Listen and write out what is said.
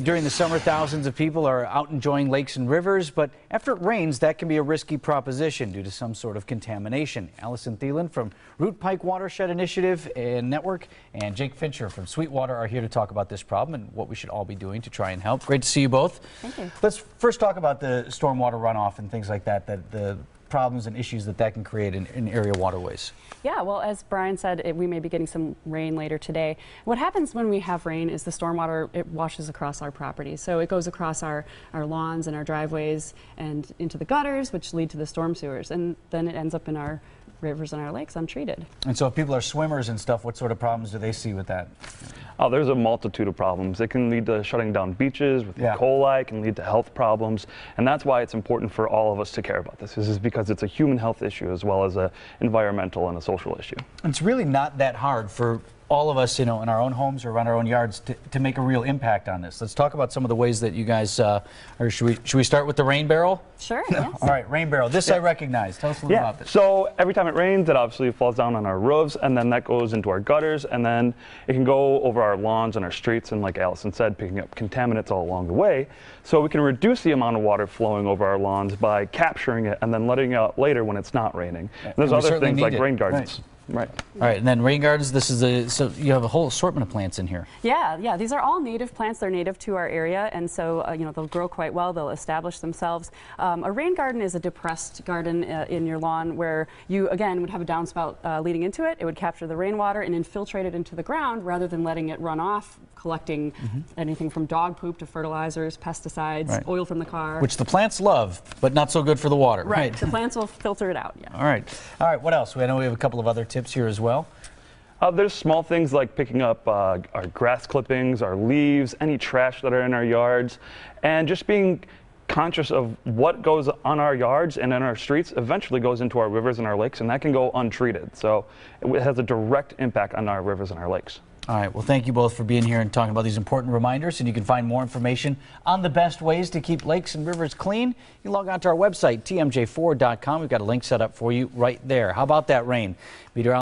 During the summer, thousands of people are out enjoying lakes and rivers, but after it rains, that can be a risky proposition due to some sort of contamination. Allison Thielen from Root Pike Watershed Initiative and Network and Jake Fincher from Sweetwater are here to talk about this problem and what we should all be doing to try and help. Great to see you both. Thank you. Let's first talk about the stormwater runoff and things like that, the problems and issues that can create in area waterways. Yeah, well, as Brian said, we may be getting some rain later today. What happens when we have rain is the stormwater, it washes across our property. So it goes across our lawns and our driveways and into the gutters, which lead to the storm sewers. And then it ends up in our rivers and our lakes untreated. And so if people are swimmers and stuff, what sort of problems do they see with that? Oh, there's a multitude of problems. It can lead to shutting down beaches with E. coli, it can lead to health problems, and that's why it's important for all of us to care about this. This is because it's a human health issue as well as an environmental and a social issue. It's really not that hard for all of us, in our own homes or around our own yards to make a real impact on this. Let's talk about some of the ways that you guys, or should we start with the rain barrel? Sure, yes. All right, rain barrel. This I recognize. Tell us a little about this. So every time it rains, it obviously falls down on our roofs, and then that goes into our gutters, and then it can go over our lawns and our streets, and like Allison said, picking up contaminants all along the way. So we can reduce the amount of water flowing over our lawns by capturing it and then letting it out later when it's not raining. And there's other things like rain gardens. Right. All right, and then rain gardens, so you have a whole assortment of plants in here. Yeah, these are all native plants. They're native to our area, and so they'll grow quite well. They'll establish themselves. A rain garden is a depressed garden in your lawn where you, again, would have a downspout leading into it. It would capture the rainwater and infiltrate it into the ground rather than letting it run off, collecting anything from dog poop to fertilizers, pesticides, oil from the car. Which the plants love, but not so good for the water. Right, the plants will filter it out, All right, what else? I know we have a couple of other tips here as well. There's small things like picking up our grass clippings, our leaves, any trash that are in our yards, and just being conscious of what goes on our yards and in our streets eventually goes into our rivers and our lakes, and that can go untreated. So it has a direct impact on our rivers and our lakes. All right, well, thank you both for being here and talking about these important reminders, and you can find more information on the best ways to keep lakes and rivers clean. You can log on to our website, tmj4.com. We've got a link set up for you right there. How about that rain?